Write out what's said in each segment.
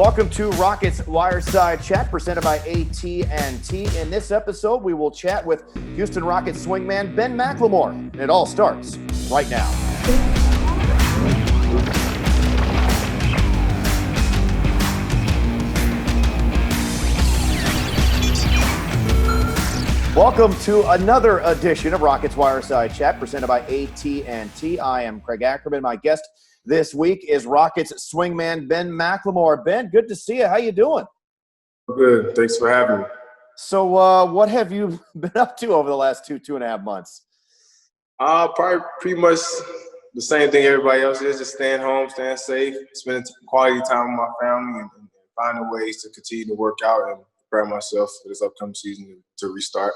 Welcome to Rockets Wireside Chat, presented by AT&T. In this episode, we will chat with Houston Rockets swingman Ben McLemore. And it all starts right now. Welcome to another edition of Rockets Wireside Chat, presented by AT&T. I am Craig Ackerman. My guest this week is Rockets swingman Ben McLemore. Ben, good to see you. How you doing? Good. Thanks for having me. So what have you been up to over the last two and a half months? Probably pretty much the same thing everybody else is, just staying home, staying safe, spending quality time with my family, and finding ways to continue to work out and prepare myself for this upcoming season to restart.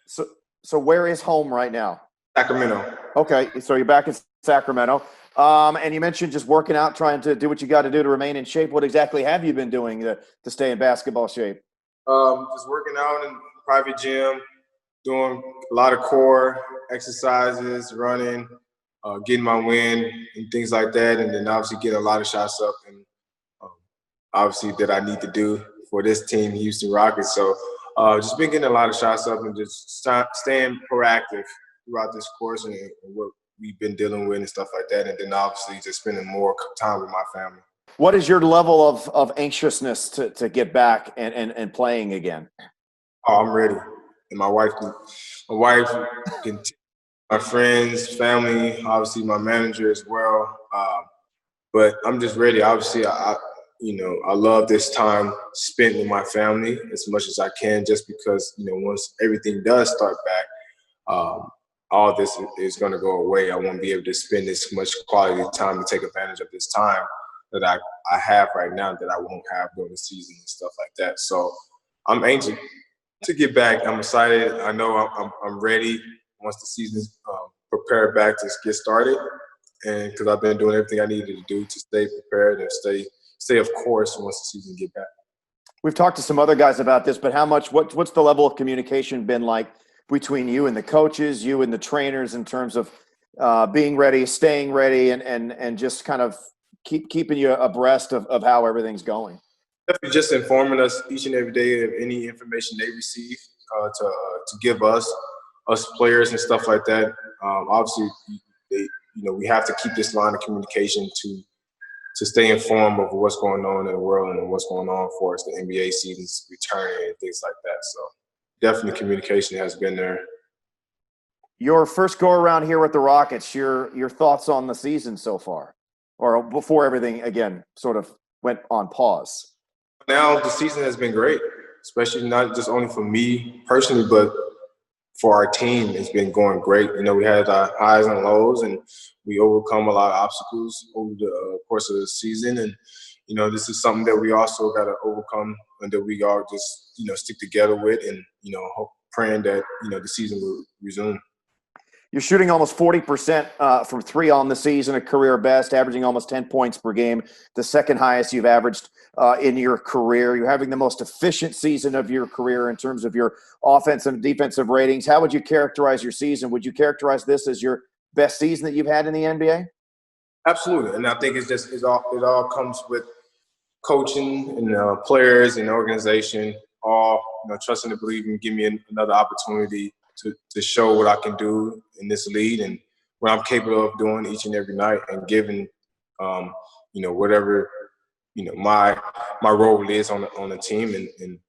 So where is home right now? Sacramento. Okay, so you're back in Sacramento. And you mentioned just working out, trying to do what you got to do to remain in shape. What exactly have you been doing to stay in basketball shape? Just working out in private gym, doing a lot of core exercises, running, getting my wind and things like that, and then obviously getting a lot of shots up, and obviously that I need to do for this team, Houston Rockets. So just been getting a lot of shots up and just staying proactive throughout this course and what we've been dealing with and stuff like that, and then obviously just spending more time with my family. What is your level of anxiousness to get back and playing again? Oh, I'm ready. And my wife, my friends, family, obviously my manager as well. But I'm just ready. Obviously, I love this time spent with my family as much as I can, just because, once everything does start back, all this is going to go away. I won't be able to spend this much quality time to take advantage of this time that I have right now that I won't have during the season and stuff like that. So I'm anxious to get back. I'm excited. I know I'm ready once the season's prepared back to get started, and because I've been doing everything I needed to do to stay prepared and stay of course once the season get back. We've talked to some other guys about this, but what's the level of communication been like between you and the coaches, you and the trainers, in terms of being ready, staying ready, and just kind of keeping you abreast of how everything's going? Definitely just informing us each and every day of any information they receive to give us players and stuff like that. Obviously, we have to keep this line of communication to stay informed of what's going on in the world and what's going on for us, the NBA season's returning and things like that. So definitely communication has been there. Your first go around here with the Rockets, your thoughts on the season so far, or before everything again sort of went on pause? Now the season has been great, especially not just only for me personally, but for our team. It's been going great. We had our highs and lows, and we overcome a lot of obstacles over the course of the season. And this is something that we also got to overcome, and that we all just stick together with, and praying that the season will resume. You're shooting almost 40% from three on the season, a career best, averaging almost 10 points per game, the second highest you've averaged in your career. You're having the most efficient season of your career in terms of your offensive and defensive ratings. How would you characterize your season? Would you characterize this as your best season that you've had in the NBA? Absolutely, and I think it all comes with coaching and players and organization, all trusting and believing, give me another opportunity to show what I can do in this league and what I'm capable of doing each and every night, and giving whatever my role is on the team, and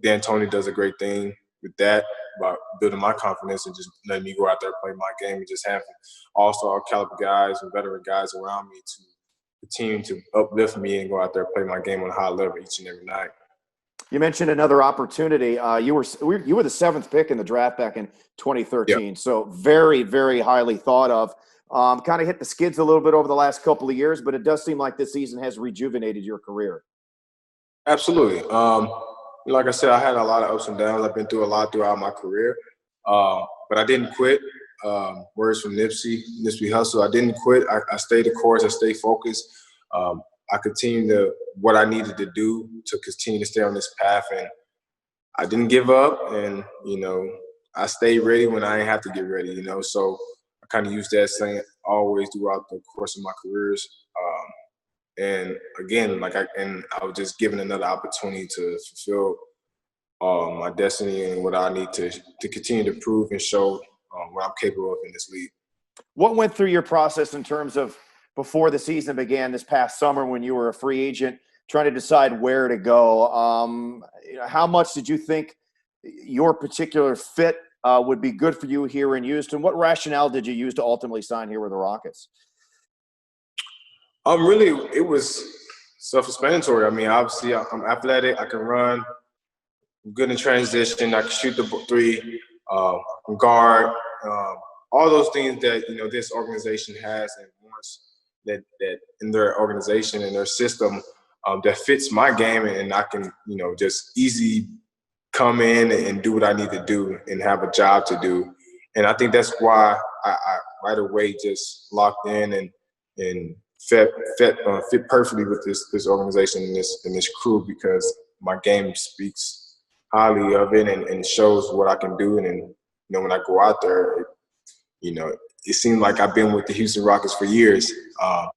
DAntoni does a great thing with that, about building my confidence and just letting me go out there and play my game, and just having all-star caliber guys and veteran guys around me to continue to uplift me and go out there and play my game on a high level each and every night. You mentioned another opportunity. You were the seventh pick in the draft back in 2013, Yep. So very, very highly thought of. Kind of hit the skids a little bit over the last couple of years, but it does seem like this season has rejuvenated your career. Absolutely. Like I said, I had a lot of ups and downs. I've been through a lot throughout my career, but I didn't quit. Words from 𝗪𝗓𝗪𝗓𝗪. I didn't quit. I stayed the course. I stayed focused. I continued what I needed to do to continue to stay on this path, and I didn't give up. And I stayed ready when I didn't have to get ready. So I kind of used that saying always throughout the course of my careers. And again, I was just given another opportunity to fulfill my destiny and what I need to continue to prove and show what I'm capable of in this league. What went through your process in terms of before the season began this past summer when you were a free agent, trying to decide where to go? How much did you think your particular fit would be good for you here in Houston? What rationale did you use to ultimately sign here with the Rockets? Really, it was self-explanatory. I mean, obviously, I'm athletic. I can run. I'm good in transition. I can shoot the three. I'm guard. All those things that this organization has and wants that in their organization and their system that fits my game, and I can just easy come in and do what I need to do and have a job to do. And I think that's why I right away just locked in and fit perfectly with this organization and this crew, because my game speaks highly of it and shows what I can do. And when I go out there, it seemed like I've been with the Houston Rockets for years. And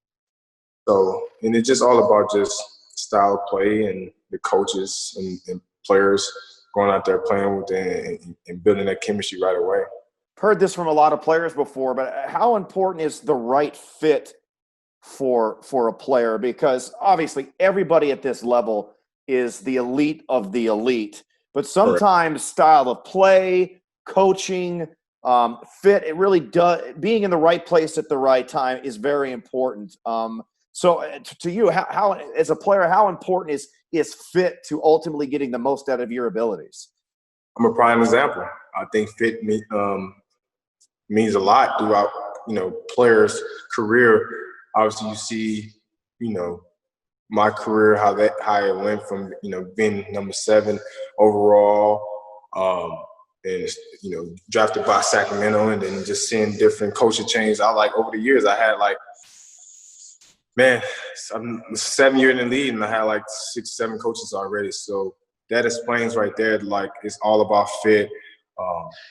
it's just all about just style of play and the coaches and players going out there playing with it and building that chemistry right away. Heard this from a lot of players before, but how important is the right fit for a player? Because obviously everybody at this level is the elite of the elite, but sometimes style of play, coaching, fit, it really does. Being in the right place at the right time is very important. So to you, how as a player, how important is fit to ultimately getting the most out of your abilities? I'm a prime example. I think fit means a lot throughout players' career. Obviously, you see my career, how it went from being number 7 overall, and drafted by Sacramento, and then just seeing different coaching changes. Over the years, I had I'm 7 years in the league, and I had 6, 7 coaches already. So that explains right there, it's all about fit,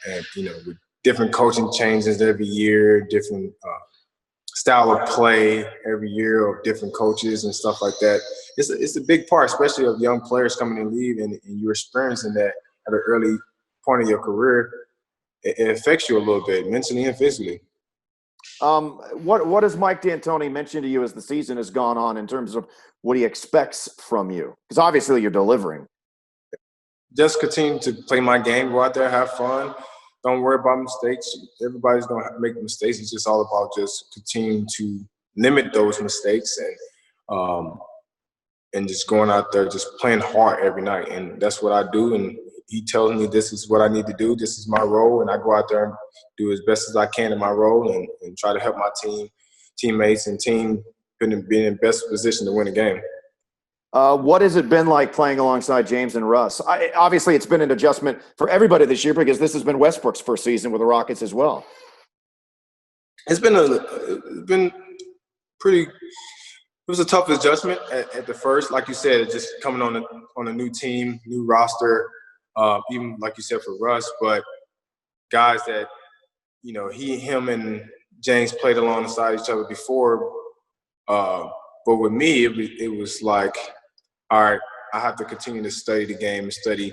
and with different coaching changes every year, different style of play every year of different coaches and stuff like that. It's a big part, especially of young players coming in the league, and you're experiencing that at an early point of your career. It affects you a little bit, mentally and physically. What has Mike D'Antoni mentioned to you as the season has gone on in terms of what he expects from you? Because obviously you're delivering. Just continue to play my game, go out there, have fun. Don't worry about mistakes. Everybody's going to make mistakes. It's just all about just continuing to limit those mistakes and just going out there, just playing hard every night. And that's what I do. And he tells me this is what I need to do. This is my role. And I go out there and do as best as I can in my role and try to help my teammates and team be in the best position to win a game. What has it been like playing alongside James and Russ? Obviously, it's been an adjustment for everybody this year because this has been Westbrook's first season with the Rockets as well. It's been pretty. It was a tough adjustment at the first, like you said, just coming on a new team, new roster. Even like you said for Russ, but guys that him and James played alongside each other before. But with me, it was like, all right, I have to continue to study the game and study,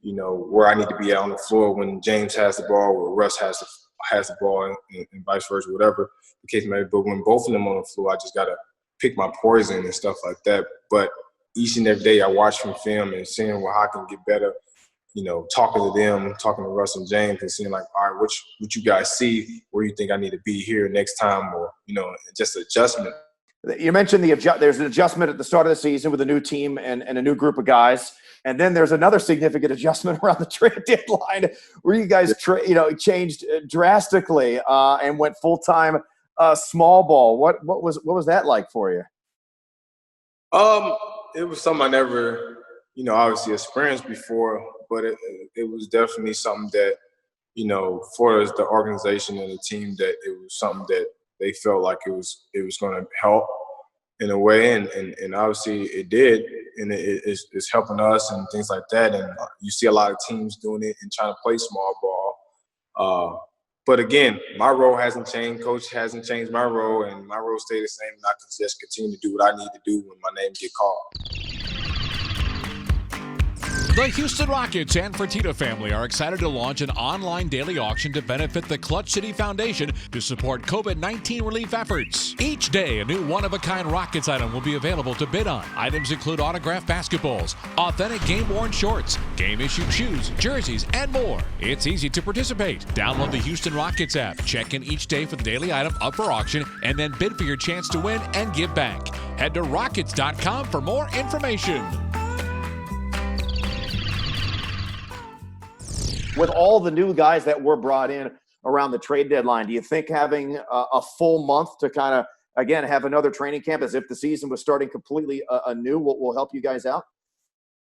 where I need to be out on the floor when James has the ball, or Russ has the ball, and vice versa, whatever the case may be. But when both of them on the floor, I just got to pick my poison and stuff like that. But each and every day I watch from film and seeing how I can get better, talking to them, talking to Russ and James and seeing all right, what you guys see, where you think I need to be here next time, or, just adjustment. You mentioned there's an adjustment at the start of the season with a new team and a new group of guys. And then there's another significant adjustment around the trade deadline where you guys changed drastically and went full-time small ball. What was that like for you? It was something I never, obviously experienced before, but it was definitely something that, for the organization and the team, that it was something that they felt like it was going to help in a way, and obviously it did, and it's helping us and things like that. And you see a lot of teams doing it and trying to play small ball, But again, my role hasn't changed. Coach hasn't changed my role, and my role stayed the same. And I can just continue to do what I need to do when my name get called. The Houston Rockets and Fertitta family are excited to launch an online daily auction to benefit the Clutch City Foundation to support COVID-19 relief efforts. Each day, a new one-of-a-kind Rockets item will be available to bid on. Items include autographed basketballs, authentic game-worn shorts, game-issued shoes, jerseys, and more. It's easy to participate. Download the Houston Rockets app, check in each day for the daily item up for auction, and then bid for your chance to win and give back. Head to Rockets.com for more information. With all the new guys that were brought in around the trade deadline, do you think having a full month to kind of, again, have another training camp as if the season was starting completely anew will help you guys out?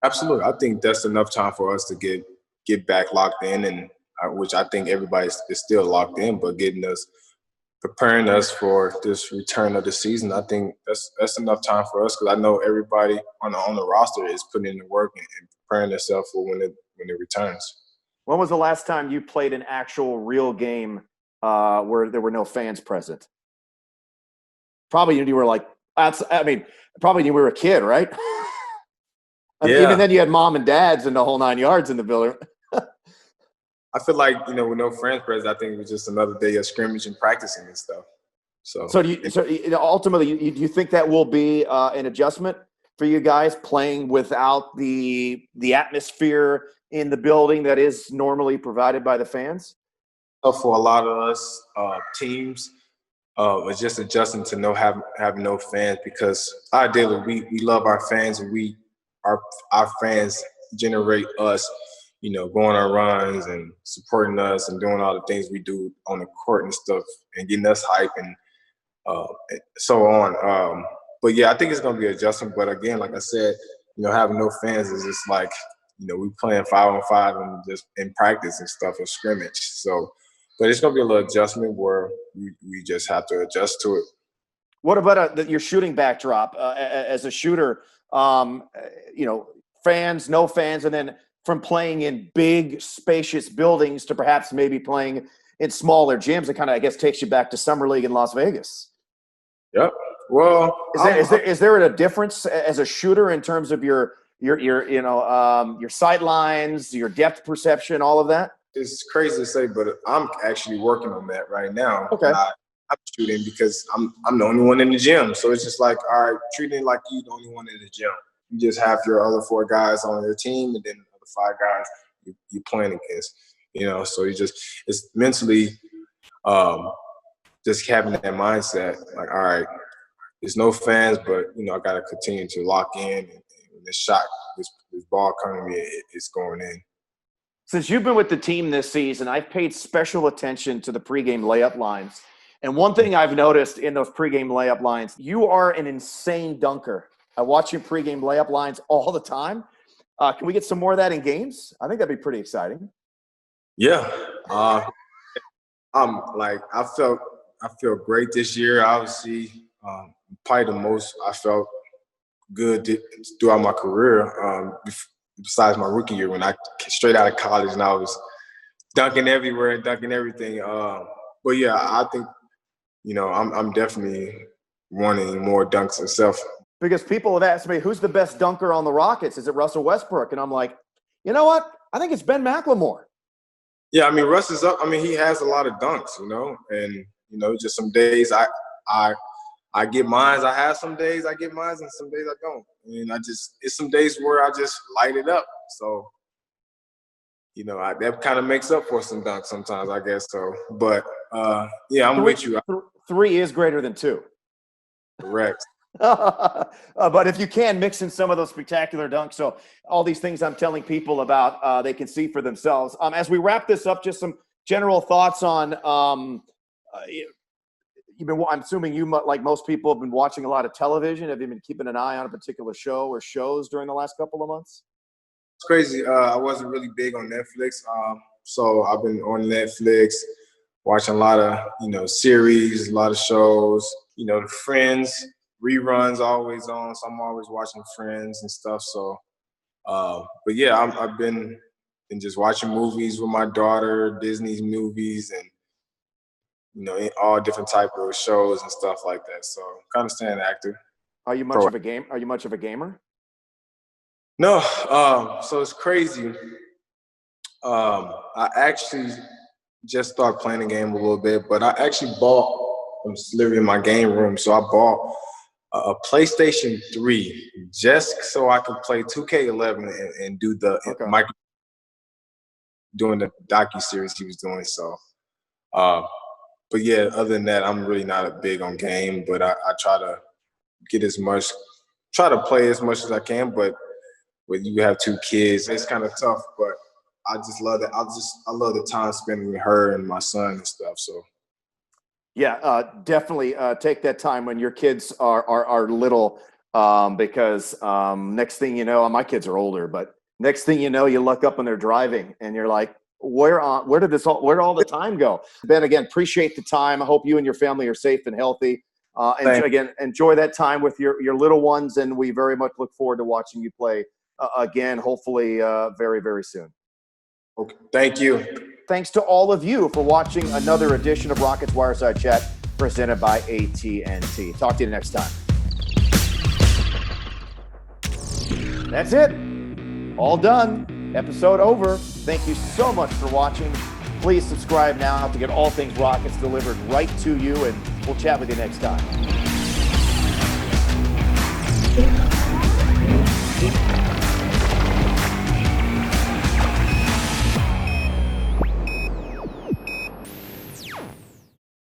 Absolutely. I think that's enough time for us to get back locked in, and which I think everybody is still locked in, but preparing us for this return of the season. I think that's enough time for us, because I know everybody on the roster is putting in the work and preparing themselves for when it returns. When was the last time you played an actual real game where there were no fans present? Probably when you were probably when you were a kid, right? Yeah. Even then you had mom and dads and the whole 9 yards in the building. I feel like, with no fans present, I think it was just another day of scrimmage and practicing and stuff. So ultimately, do you think that will be an adjustment for you guys, playing without the atmosphere in the building that is normally provided by the fans? For a lot of us teams, it's just adjusting to have no fans, because ideally we love our fans, and our fans generate us, going on runs and supporting us and doing all the things we do on the court and stuff, and getting us hype and so on. But yeah, I think it's going to be adjustment. But again, like I said, having no fans is just like, we playing 5-on-5 and just in practice and stuff and scrimmage. So, but it's going to be a little adjustment where we just have to adjust to it. What about your shooting backdrop as a shooter? Fans, no fans, and then from playing in big, spacious buildings to perhaps maybe playing in smaller gyms, it kind of, I guess, takes you back to Summer League in Las Vegas. Yep. Well, is there a difference as a shooter in terms of your sight lines, your depth perception, all of that? It's crazy to say, but I'm actually working on that right now. Okay. I'm shooting because I'm the only one in the gym. So it's just like, all right, treating it like you're the only one in the gym. You just have your other 4 guys on your team, and then the other 5 guys you playing against. So it's mentally just having that mindset, like, all right, there's no fans, but I got to continue to lock in, and this shot, this ball coming to me, it's going in. Since you've been with the team this season, I've paid special attention to the pregame layup lines. And one thing I've noticed in those pregame layup lines, you are an insane dunker. I watch your pregame layup lines all the time. Can we get some more of that in games? I think that'd be pretty exciting. Yeah. I feel great this year. Obviously, probably the most I felt good throughout my career, besides my rookie year when I straight out of college and I was dunking everywhere and dunking everything. But yeah, I think, I'm definitely wanting more dunks myself. Because people have asked me, who's the best dunker on the Rockets? Is it Russell Westbrook? And I'm like, you know what? I think it's Ben McLemore. Yeah, Russ is up. He has a lot of dunks, and, just some days I get mines. I have some days I get mines, and some days I don't. And it's some days where I just light it up. So, that kind of makes up for some dunks sometimes, I guess so. But, yeah, I'm with you. 3 is greater than 2. Correct. But if you can mix in some of those spectacular dunks, so all these things I'm telling people about, they can see for themselves. As we wrap this up, just some general thoughts on I'm assuming you, like most people, have been watching a lot of television. Have you been keeping an eye on a particular show or shows during the last couple of months? It's crazy. I wasn't really big on Netflix, so I've been on Netflix watching a lot of series, a lot of shows. The Friends reruns always on, so I'm always watching Friends and stuff. So, but yeah, I've been just watching movies with my daughter, Disney movies, and in all different type of shows and stuff like that. So kind of staying active. Are you much of a gamer? No. So it's crazy. I actually just started playing the game a little bit, but I actually I'm literally in my game room. So I bought a PlayStation 3 just so I could play 2K11 and do the doing the docu-series he was doing. So, but yeah, other than that, I'm really not a big on game, but I try to try to play as much as I can. But when you have 2 kids, it's kind of tough, but I just love that. I love the time spending with her and my son and stuff. So. Yeah, definitely take that time when your kids are little, because next thing you know, my kids are older, but next thing you know, you look up when they're driving and you're like, where did all the time go? Ben, again, appreciate the time. I hope you and your family are safe and healthy. Enjoy that time with your little ones, and we very much look forward to watching you play again, hopefully very, very soon. Okay, thank you. Thanks to all of you for watching another edition of Rockets Wireside Chat presented by AT&T. Talk to you next time. That's it. All done. Episode over. Thank you so much for watching. Please subscribe now to get all things Rockets delivered right to you, and we'll chat with you next time.